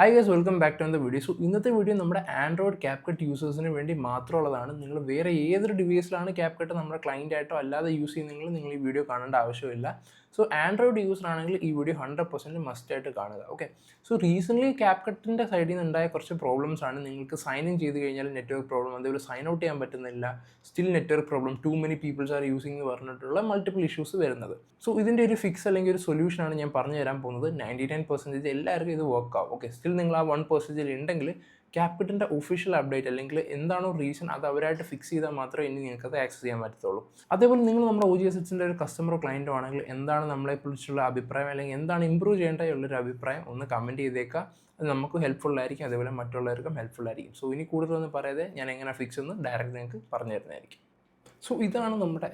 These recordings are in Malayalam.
Hi guys, welcome back to the video. ഇന്നത്തെ വീഡിയോ നമ്മുടെ ആൻഡ്രോയിഡ് ക്യാപ്കട്ട് യൂസേഴ്സിന് വേണ്ടി മാത്രമുള്ളതാണ്. നിങ്ങൾ വേറെ ഏതൊരു ഡിവൈസിലാണ് ക്യാപ്കട്ട് നമ്മുടെ ക്ലയൻ്റ് ആയിട്ടോ അല്ലാതെ യൂസ് ചെയ്യുന്നെങ്കിൽ നിങ്ങൾ ഈ വീഡിയോ കാണേണ്ട ആവശ്യമില്ല. ആൻഡ്രോയിഡ് യൂസർ ആണെങ്കിൽ ഈ വീഡിയോ 100% മസ്റ്റ് ആയിട്ട് കാണുക. ഓക്കെ, റീസെൻ്റ്ലി ക്യാപ്കട്ടിൻ്റെ സൈഡിൽ നിന്ന് ഉണ്ടായ കുറച്ച് പ്രോബ്ലംസ് ആണ്. നിങ്ങൾക്ക് സൈൻ ഇൻ ചെയ്ത് കഴിഞ്ഞാൽ നെറ്റ്വർക്ക് പ്രോബ്ലം, അതേപോലെ സൈൻ ഔട്ട് ചെയ്യാൻ പറ്റുന്നില്ല, still network problem, too many peoples are using എന്ന് പറഞ്ഞിട്ടുള്ള മൾട്ടിപ്പിൾ ഇഷ്യൂസ് വരുന്നത്. ഇതിൻ്റെ ഒരു ഫിക്സ് അല്ലെങ്കിൽ ഒരു സൊല്യൂഷനാണ് ഞാൻ പറഞ്ഞു തരാൻ പോകുന്നത്. 99% എല്ലാവർക്കും ഇത് വർക്ക് ആവും. ഓക്കെ, സ്റ്റിൽ നിങ്ങൾ ആ 1% ഉണ്ടെങ്കിൽ ക്യാപ്കട്ടിൻ്റെ ഒഫീഷ്യൽ അപ്ഡേറ്റ് അല്ലെങ്കിൽ എന്താണോ റീസൺ അത് അവരായിട്ട് ഫിക്സ് ചെയ്താൽ മാത്രമേ ഇനി നിങ്ങൾക്ക് അത് ആക്സസ് ചെയ്യാൻ പറ്റത്തുള്ളൂ. അതേപോലെ നിങ്ങൾ നമ്മുടെ OGSHൻ്റെ ഒരു കസ്റ്റമറോ ക്ലയൻറ്റോ ആണെങ്കിൽ എന്താണ് നമ്മളെക്കുറിച്ചുള്ള അഭിപ്രായം അല്ലെങ്കിൽ എന്താണ് ഇമ്പ്രൂവ് ചെയ്യേണ്ടതുള്ളൊരു അഭിപ്രായം ഒന്ന് കമൻറ്റ് ചെയ്തേക്കുക. അത് നമുക്ക് ഹെൽപ്ഫുൾ ആയിരിക്കും, അതേപോലെ മറ്റുള്ളവർക്കും ഹെൽപ്ഫുൾ ആയിരിക്കും. ഇനി കൂടുതലൊന്നും പറയാതെ ഞാൻ എങ്ങനെ ഫിക്സ് എന്ന് ഡയറക്റ്റ് നിങ്ങൾക്ക് പറഞ്ഞു തരുന്നതായിരിക്കും. ഇതാണ് നമ്മുടെ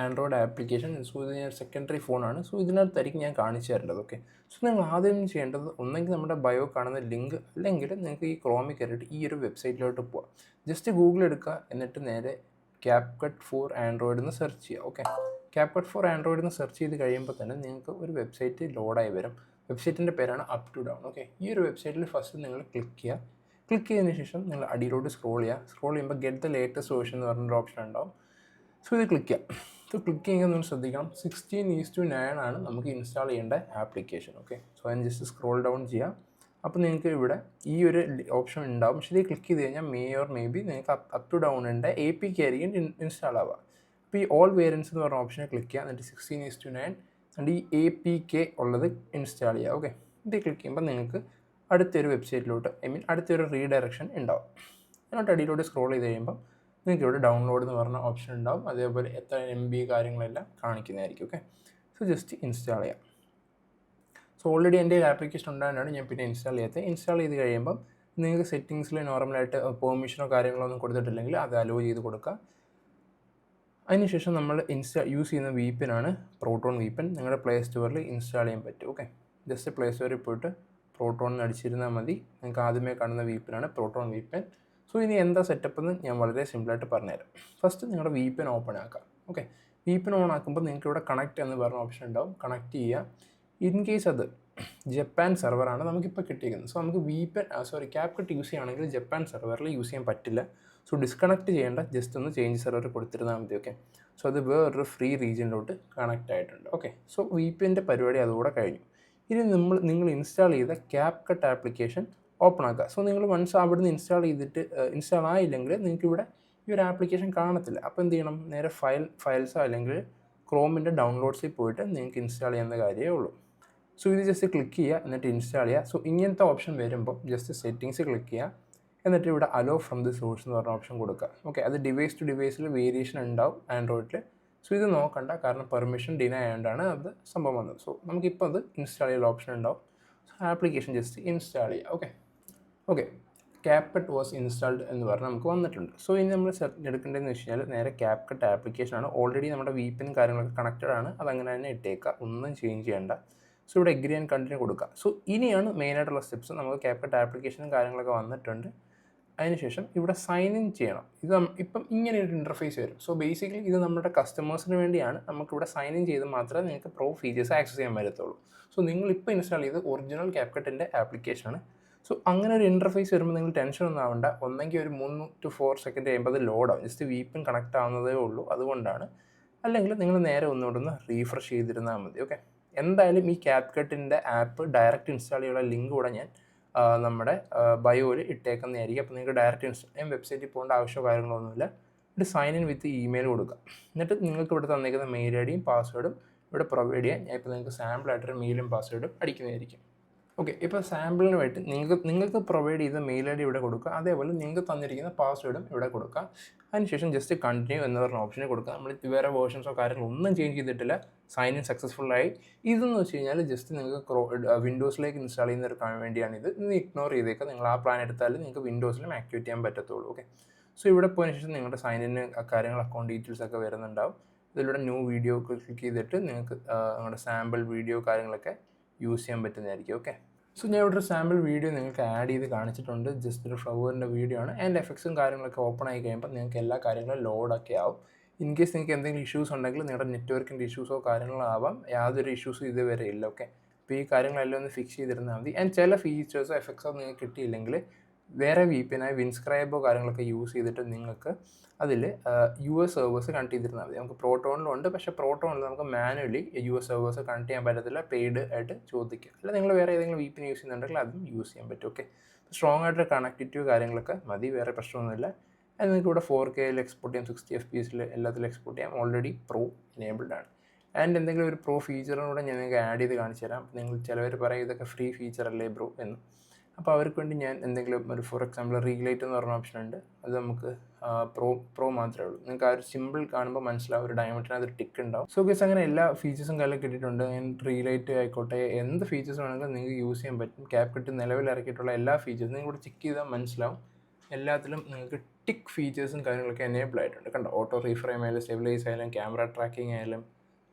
ആൻഡ്രോയിഡ് ആപ്ലിക്കേഷൻ. ഇത് ഞാൻ സെക്കൻഡറി ഫോണാണ്. ഇതിനകത്തായിരിക്കും ഞാൻ കാണിച്ചു തരേണ്ടത്. ഓക്കെ, നിങ്ങൾ ആദ്യം ചെയ്യേണ്ടത് ഒന്നെങ്കിൽ നമ്മുടെ ബയോ കാണുന്ന ലിങ്ക്, അല്ലെങ്കിൽ നിങ്ങൾക്ക് ഈ ക്രോമിൽ കയറിയിട്ട് ഈ ഒരു വെബ്സൈറ്റിലോട്ട് പോവാം. ജസ്റ്റ് ഗൂഗിൾ എടുക്കുക, എന്നിട്ട് നേരെ ക്യാപ്കട്ട് ഫോർ ആൻഡ്രോയിഡ് എന്ന് സെർച്ച് ചെയ്യുക. ഓക്കെ, ക്യാപ്കട്ട് ഫോർ ആൻഡ്രോയിഡ് എന്ന് സെർച്ച് ചെയ്ത് കഴിയുമ്പോൾ തന്നെ നിങ്ങൾക്ക് ഒരു വെബ്സൈറ്റ് ലോഡായി വരും. വെബ്സൈറ്റിൻ്റെ പേരാണ് അപ് ടു ഡൗൺ. ഓക്കെ, ഈ ഒരു വെബ്സൈറ്റിൽ ഫസ്റ്റ് നിങ്ങൾ ക്ലിക്ക് ചെയ്യുക. ക്ലിക്ക് ചെയ്തതിന് ശേഷം നിങ്ങൾ അടിയിലോട്ട് സ്ക്രോൾ ചെയ്യുമ്പോൾ ഗെറ്റ് ദ ലേറ്റസ്റ്റ് വേർഷൻ എന്ന് പറഞ്ഞൊരു ഓപ്ഷൻ ഉണ്ടാവും. ഇത് ക്ലിക്ക് ചെയ്യാം. ക്ലിക്ക് ചെയ്യുമ്പോൾ നിങ്ങൾ ശ്രദ്ധിക്കണം, 16:9 ആണ് നമുക്ക് ഇൻസ്റ്റാൾ ചെയ്യേണ്ട ആപ്ലിക്കേഷൻ. ഓക്കെ, അതിന് ജസ്റ്റ് സ്ക്രോൾ ഡൗൺ ചെയ്യാം. അപ്പോൾ നിങ്ങൾക്ക് ഇവിടെ ഈ ഒരു ഓപ്ഷൻ ഉണ്ടാവും. പക്ഷേ ഇത് ക്ലിക്ക് ചെയ്ത് കഴിഞ്ഞാൽ മേ ബി നിങ്ങൾക്ക് അപ് ടു ഡൗണിൻ്റെ APK ആയിരിക്കും ഇൻസ്റ്റാൾ ആവുക. അപ്പോൾ ഈ ഓൾ വേരിയൻസ് എന്ന് പറഞ്ഞ ഓപ്ഷനെ ക്ലിക്ക് ചെയ്യുക. എന്നിട്ട് 16:9 and ഈ APK ഉള്ളത് ഇൻസ്റ്റാൾ ചെയ്യുക. ഓക്കെ, ഇത് ക്ലിക്ക് ചെയ്യുമ്പോൾ നിങ്ങൾക്ക് അടുത്തൊരു വെബ്സൈറ്റിലോട്ട് അടുത്തൊരു റീഡയറക്ഷൻ ഉണ്ടാവും. എന്നിട്ട് അടിയിലോട്ട് സ്ക്രോൾ ചെയ്ത് കഴിയുമ്പോൾ നിങ്ങൾക്ക് ഇവിടെ ഡൗൺലോഡ് എന്ന് പറഞ്ഞ ഓപ്ഷൻ ഉണ്ടാവും. അതേപോലെ എത്ര MB കാര്യങ്ങളെല്ലാം കാണിക്കുന്നതായിരിക്കും. ഓക്കെ, ജസ്റ്റ് ഇൻസ്റ്റാൾ ചെയ്യാം. ഓൾറെഡി എൻ്റെ ഒരു ആപ്ലിക്കേഷൻ ഉണ്ടായതുകൊണ്ടാണ് ഞാൻ പിന്നെ ഇൻസ്റ്റാൾ ചെയ്യാത്തത്. ഇൻസ്റ്റാൾ ചെയ്ത് കഴിയുമ്പം നിങ്ങൾക്ക് സെറ്റിങ്സിൽ നോർമലായിട്ട് പെർമിഷനോ കാര്യങ്ങളോ ഒന്നും കൊടുത്തിട്ടില്ലെങ്കിൽ അത് അലോ ചെയ്ത് കൊടുക്കുക. അതിനുശേഷം നമ്മൾ യൂസ് ചെയ്യുന്ന VPN ആണ് പ്രോട്ടോൺ VPN. നിങ്ങളുടെ പ്ലേ സ്റ്റോറിൽ ഇൻസ്റ്റാൾ ചെയ്യാൻ പറ്റും. ഓക്കെ, ജസ്റ്റ് പ്ലേ സ്റ്റോറിൽ പോയിട്ട് പ്രോട്ടോൺ അടിച്ചിരുന്നാൽ മതി. നിങ്ങൾക്ക് ആദ്യമേ കാണുന്ന VPN ആണ് പ്രോട്ടോൺ VPN. ഇനി എന്താ സെറ്റപ്പ് എന്ന് ഞാൻ വളരെ സിമ്പിളായിട്ട് പറഞ്ഞുതരാം. ഫസ്റ്റ് നിങ്ങളുടെ VPN ഓപ്പൺ ആക്കുക. ഓക്കെ, VPN ഓൺ ആക്കുമ്പോൾ നിങ്ങൾക്ക് ഇവിടെ കണക്റ്റ് എന്ന് പറഞ്ഞ ഓപ്ഷൻ ഉണ്ടാവും. കണക്റ്റ് ചെയ്യുക. ഇൻ കേസ് അത് ജപ്പാൻ സെർവറാണ് നമുക്കിപ്പോൾ കിട്ടിയിരിക്കുന്നത്. നമുക്ക് ക്യാപ്കട്ട് യൂസ് ചെയ്യുകയാണെങ്കിൽ ജപ്പാൻ സെർവറിൽ യൂസ് ചെയ്യാൻ പറ്റില്ല. ഡിസ്കണക്ട് ചെയ്യേണ്ട, ജസ്റ്റ് ഒന്ന് ചേഞ്ച് സെർവർ കൊടുത്തിരുന്നാൽ മതി. ഓക്കെ, അത് വേറൊരു ഫ്രീ റീജിയനിലോട്ട് കണക്റ്റ് ആയിട്ടുണ്ട്. ഓക്കെ, VPNൻ്റെ പരിപാടി അതുകൂടെ കഴിഞ്ഞു. ഇനി നിങ്ങൾ ഇൻസ്റ്റാൾ ചെയ്ത ക്യാപ്കട്ട് ആപ്ലിക്കേഷൻ ഓപ്പൺ ആക്കുക. നിങ്ങൾ വൺസ് അവിടുന്ന് ഇൻസ്റ്റാൾ ആയില്ലെങ്കിൽ നിങ്ങൾക്ക് ഇവിടെ ഈ ഒരു ആപ്ലിക്കേഷൻ കാണത്തില്ല. അപ്പോൾ എന്ത് ചെയ്യണം, നേരെ ഫയൽസോ അല്ലെങ്കിൽ ക്രോമിൻ്റെ ഡൗൺലോഡ്സിൽ പോയിട്ട് നിങ്ങൾക്ക് ഇൻസ്റ്റാൾ ചെയ്യുന്ന കാര്യമേ ഉള്ളൂ. ഇത് ജസ്റ്റ് ക്ലിക്ക് ചെയ്യുക, എന്നിട്ട് ഇൻസ്റ്റാൾ ചെയ്യുക. ഇങ്ങനത്തെ ഓപ്ഷൻ വരുമ്പോൾ ജസ്റ്റ് സെറ്റിങ്സ് ക്ലിക്ക് ചെയ്യുക. എന്നിട്ട് ഇവിടെ അലോ ഫ്രം ദി സോഴ്സ് എന്ന് പറഞ്ഞ ഓപ്ഷൻ കൊടുക്കുക. ഓക്കെ, അത് ഡിവൈസ് ടു ഡിവൈസിൽ വേരിയേഷൻ ഉണ്ടാവും ആൻഡ്രോയിഡിൽ. ഇത് നോക്കണ്ട, കാരണം പെർമിഷൻ ഡിനൈ ആയതുകൊണ്ടാണ് അത് സംഭവം വന്നത്. നമുക്കിപ്പോൾ അത് ഇൻസ്റ്റാൾ ചെയ്യാൻ ഓപ്ഷൻ ഉണ്ടാവും. ആപ്ലിക്കേഷൻ ജസ്റ്റ് ഇൻസ്റ്റാൾ ചെയ്യുക. ഓക്കെ, ക്യാപ്കട്ട് വാസ് ഇൻസ്റ്റാൾഡ് എന്ന് പറഞ്ഞാൽ നമുക്ക് വന്നിട്ടുണ്ട്. ഇനി നമ്മൾ എടുക്കേണ്ടതെന്ന് വെച്ച് കഴിഞ്ഞാൽ നേരെ ക്യാപ്കട്ട് ആപ്ലിക്കേഷനാണ്. ഓൾറെഡി നമ്മുടെ VPN കാര്യങ്ങളൊക്കെ കണക്റ്റഡ് ആണ്. അതങ്ങനെ തന്നെ ഇട്ടേക്കുക, ഒന്നും ചേഞ്ച് ചെയ്യേണ്ട. ഇവിടെ എഗ്രി ആൻഡ് കണ്ടിന്യൂ കൊടുക്കുക. ഇനിയാണ് മെയിനായിട്ടുള്ള സ്റ്റെപ്സ്. നമുക്ക് ക്യാപ്കട്ട് ആപ്ലിക്കേഷനും കാര്യങ്ങളൊക്കെ വന്നിട്ടുണ്ട്. അതിനുശേഷം ഇവിടെ സൈൻ ഇൻ ചെയ്യണം. ഇപ്പം ഇങ്ങനെ ഒരു ഇൻ്റർഫേസ് വരും. ബേസിക്കലി ഇത് നമ്മുടെ കസ്റ്റമേഴ്സിന് വേണ്ടിയാണ്. നമുക്കിവിടെ സൈൻ ഇൻ ചെയ്ത് മാത്രമേ നിങ്ങൾക്ക് പ്രോ ഫീച്ചേഴ്സ് ആക്സസ് ചെയ്യാൻ പറ്റത്തുള്ളൂ. നിങ്ങളിപ്പോൾ ഇൻസ്റ്റാൾ ചെയ്ത് ഒറിജിനൽ ക്യാപ്കട്ടിൻ്റെ ആപ്ലിക്കേഷനാണ്. അങ്ങനെ ഒരു ഇൻ്റർഫേസ് വരുമ്പോൾ നിങ്ങൾ ടെൻഷൻ ഒന്നും ആവണ്ട. ഒന്നെങ്കിൽ ഒരു 3 to 4 സെക്കൻഡ് കഴിയുമ്പോൾ അത് ലോഡാവും. ജസ്റ്റ് VPN കണക്റ്റ് ആവുന്നതേ ഉള്ളൂ, അതുകൊണ്ടാണ്. അല്ലെങ്കിൽ നിങ്ങൾ നേരെ ഒന്നുകൂടെ റീഫ്രഷ് ചെയ്തിരുന്നാൽ മതി. ഓക്കെ, എന്തായാലും ഈ ക്യാപ്കട്ടിൻ്റെ ആപ്പ് ഡയറക്റ്റ് ഇൻസ്റ്റാൾ ചെയ്യാനുള്ള ലിങ്ക് കൂടെ ഞാൻ നമ്മുടെ ബയോയിൽ ഇട്ടേക്കുന്നതായിരിക്കും. അപ്പോൾ നിങ്ങൾക്ക് ഡയറക്റ്റ് ഇൻസ്റ്റാൾ ചെയ്യാൻ വെബ്സൈറ്റിൽ പോകേണ്ട ആവശ്യമോ കാര്യങ്ങളൊന്നുമില്ല. ഇവിടെ സൈൻ ഇൻ വിത്ത് ഇമെയിൽ കൊടുക്കുക. എന്നിട്ട് നിങ്ങൾക്ക് ഇവിടെ തന്നിരിക്കുന്ന മെയിൽ ID യും പാസ്വേഡും ഇവിടെ പ്രൊവൈഡ് ചെയ്യാൻ ഞാൻ ഇപ്പോൾ നിങ്ങൾക്ക് സാമ്പിളായിട്ടൊരു മെയിലും പാസ്വേഡും അടിക്കുന്നതായിരിക്കും. ഓക്കെ, ഇപ്പോൾ സാമ്പിളിന് വേണ്ടി നിങ്ങൾക്ക് പ്രൊവൈഡ് ചെയ്ത മെയിൽ ID ഇവിടെ കൊടുക്കുക. അതേപോലെ നിങ്ങൾക്ക് തന്നിരിക്കുന്ന പാസ്വേഡും ഇവിടെ കൊടുക്കുക. അതിനുശേഷം ജസ്റ്റ് കണ്ടിന്യൂ എന്ന് പറഞ്ഞ ഓപ്ഷനിൽ കൊടുക്കുക. നമ്മൾ വേറെ വേർഷൻസോ കാര്യങ്ങളോ ഒന്നും ചേഞ്ച് ചെയ്തിട്ടില്ല. സൈൻ ഇൻ സക്സസ്ഫുള്ളായി. ഇതെന്ന് വെച്ച് കഴിഞ്ഞാൽ ജസ്റ്റ് നിങ്ങൾക്ക് വിൻഡോസിലേക്ക് ഇൻസ്റ്റാൾ ചെയ്യുന്നവർക്ക് വേണ്ടിയാണ് ഇത്. ഇഗ്നോർ ചെയ്തേക്കുക. നിങ്ങൾ ആ പ്ലാൻ എടുത്താൽ നിങ്ങൾക്ക് വിൻഡോസിലും ആക്ടിവേറ്റ് ചെയ്യാൻ പറ്റത്തുള്ളൂ. ഓക്കെ, ഇവിടെ പോയതിനു ശേഷം നിങ്ങളുടെ സൈൻ ഇൻ കാര്യങ്ങൾ, അക്കൗണ്ട് ഡീറ്റെയിൽസ് ഒക്കെ വരുന്നുണ്ടാവും. ഇതിലൂടെ ന്യൂ വീഡിയോ ക്ലിക്ക് ചെയ്തിട്ട് നിങ്ങൾക്ക് നിങ്ങളുടെ സാമ്പിൾ വീഡിയോ കാര്യങ്ങളൊക്കെ യൂസ് ചെയ്യാൻ പറ്റുന്നതായിരിക്കും. ഓക്കെ, ഞാൻ ഇവിടെ ഒരു സാമ്പിൾ വീഡിയോ നിങ്ങൾക്ക് ആഡ് ചെയ്ത് കാണിച്ചിട്ടുണ്ട്. ജസ്റ്റ് ഒരു ഫ്ലവറിൻ്റെ വീഡിയോ ആണ്. അതിൻ്റെ എഫക്ട്സും കാര്യങ്ങളൊക്കെ ഓപ്പൺ ആയി കഴിയുമ്പോൾ നിങ്ങൾക്ക് എല്ലാ കാര്യങ്ങളും ലോഡൊക്കെ ആവും. ഇൻ കേസ് നിങ്ങൾക്ക് എന്തെങ്കിലും ഇഷ്യൂസ് ഉണ്ടെങ്കിൽ നിങ്ങളുടെ നെറ്റ്വർക്കിൻ്റെ ഇഷ്യൂസോ കാര്യങ്ങളോ ആവാം. യാതൊരു ഇഷ്യൂസും ഇതുവരെ ഇല്ല. ഓക്കെ, അപ്പോൾ ഈ കാര്യങ്ങളെല്ലാം ഒന്ന് ഫിക്സ് ചെയ്തിരുന്നാൽ മതി. ആൻഡ് ചില ഫീച്ചേഴ്സോ എഫക്ട്സോ നിങ്ങൾക്ക് കിട്ടിയില്ലെങ്കിൽ വേറെ VPN വിൻസ്ക്രൈബോ കാര്യങ്ങളൊക്കെ യൂസ് ചെയ്തിട്ട് നിങ്ങൾക്ക് അതിൽ US സെർവേഴ്സ് കണക്ട് ചെയ്തിരുന്നാൽ മതി. നമുക്ക് പ്രോട്ടോണിലുണ്ട്, പക്ഷേ പ്രോട്ടോണിൽ നമുക്ക് മാനുവലി US സെർവേഴ്സ് കണക്ട് ചെയ്യാൻ പറ്റത്തില്ല, പെയ്ഡ് ആയിട്ട് ചോദിക്കുക. അല്ല നിങ്ങൾ വേറെ ഏതെങ്കിലും VPN യൂസ് ചെയ്യുന്നുണ്ടെങ്കിൽ അതും യൂസ് ചെയ്യാൻ പറ്റും. ഓക്കെ, സ്ട്രോങ് ആയിട്ട് കണക്റ്റിവിറ്റി കാര്യങ്ങളൊക്കെ മതി, വേറെ പ്രശ്നമൊന്നുമില്ല. അത് നിങ്ങൾക്ക് ഇവിടെ 4Kയിൽ എക്സ്പോർട്ട് ചെയ്യാം, 60 FPS എല്ലാത്തിലും എക്സ്പോർട്ട് ചെയ്യാം. ഓൾറെഡി പ്രോ എനേബിൾഡ് ആണ്. ആൻഡ് എന്തെങ്കിലും ഒരു പ്രോ ഫീച്ചറും കൂടെ ഞാൻ നിങ്ങൾക്ക് ആഡ് ചെയ്ത് കാണിച്ചു തരാം. നിങ്ങൾ ചിലവർ പറയും ഇതൊക്കെ ഫ്രീ ഫീച്ചർ അല്ലേ ബ്രോ എന്ന്. അപ്പോൾ അവർക്ക് വേണ്ടി ഞാൻ എന്തെങ്കിലും ഒരു ഫോർ എക്സാമ്പിൾ റീലൈറ്റ് എന്ന് പറഞ്ഞ ഓപ്ഷൻ ഉണ്ട്. അത് നമുക്ക് പ്രോ മാത്രമേ ഉള്ളൂ. നിങ്ങൾക്ക് ആ ഒരു സിമ്പിൾ കാണുമ്പോൾ മനസ്സിലാവും, ഒരു ഡയമണ്ടിനകത്ത് ഒരു ടിക്ക് ഉണ്ടാവും. സോ ഗൈസ് അങ്ങനെ എല്ലാ ഫീച്ചേഴ്സും കാലം കിട്ടിയിട്ടുണ്ട്. റീലൈറ്റ് ആയിക്കോട്ടെ, എന്ത് ഫീച്ചേഴ്സ് വേണമെങ്കിലും നിങ്ങൾക്ക് യൂസ് ചെയ്യാൻ പറ്റും. CapCut നിലവിൽ ഇറക്കിയിട്ടുള്ള എല്ലാ ഫീച്ചേഴ്സും നിങ്ങൾ ഇവിടെ ചെക്ക് ചെയ്താൽ മനസ്സിലാവും. എല്ലാത്തിലും നിങ്ങൾക്ക് ടിക്ക് ഫീച്ചേഴ്സും കാര്യങ്ങളൊക്കെ എനേബിൾ ആയിട്ടുണ്ട്. കണ്ടോ, ഓട്ടോ റീഫ്രെയിം ആയാലും സ്റ്റെബിലൈസ് ആയാലും ക്യാമറ ട്രാക്കിംഗ് ആയാലും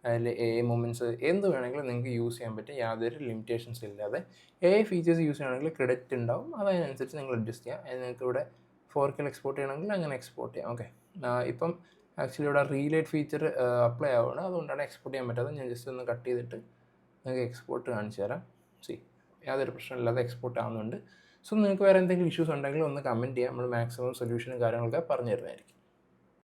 അതിൽ AI മൂവ്മെൻറ്റ്സ് എന്ത് വേണമെങ്കിലും നിങ്ങൾക്ക് യൂസ് ചെയ്യാൻ പറ്റും, യാതൊരു ലിമിറ്റേഷൻസ് ഇല്ലാതെ. AI ഫീച്ചേഴ്സ് യൂസ് ചെയ്യണമെങ്കിൽ ക്രെഡിറ്റ് ഉണ്ടാവും, അതിനനുസരിച്ച് നിങ്ങൾ അഡ്ജസ്റ്റ് ചെയ്യാം. അത് നിങ്ങൾക്ക് ഇവിടെ 4K എക്സ്പോർട്ട് ചെയ്യണമെങ്കിൽ അങ്ങനെ എക്സ്പോർട്ട് ചെയ്യാം. ഓക്കെ, ഇപ്പം ആക്ച്വലി ഇവിടെ റീലൈറ്റ് ഫീച്ചർ അപ്ലൈ ആവുകയാണ്, അതുകൊണ്ടാണ് എക്സ്പോർട്ട് ചെയ്യാൻ പറ്റാതെ. ഞാൻ ജസ്റ്റ് ഒന്ന് കട്ട് ചെയ്തിട്ട് നിങ്ങൾക്ക് എക്സ്പോർട്ട് കാണിച്ചു തരാം. യാതൊരു പ്രശ്നമില്ലാതെ എക്സ്പോർട്ട് ആവുന്നുണ്ട്. സോ നിങ്ങൾക്ക് വേറെ എന്തെങ്കിലും ഇഷ്യൂസ് ഉണ്ടെങ്കിൽ ഒന്ന് കമൻറ്റ് ചെയ്യാം, നമ്മൾ മാക്സിമം സൊല്യൂഷനും കാര്യങ്ങളൊക്കെ പറഞ്ഞു തരുന്നതായിരിക്കും.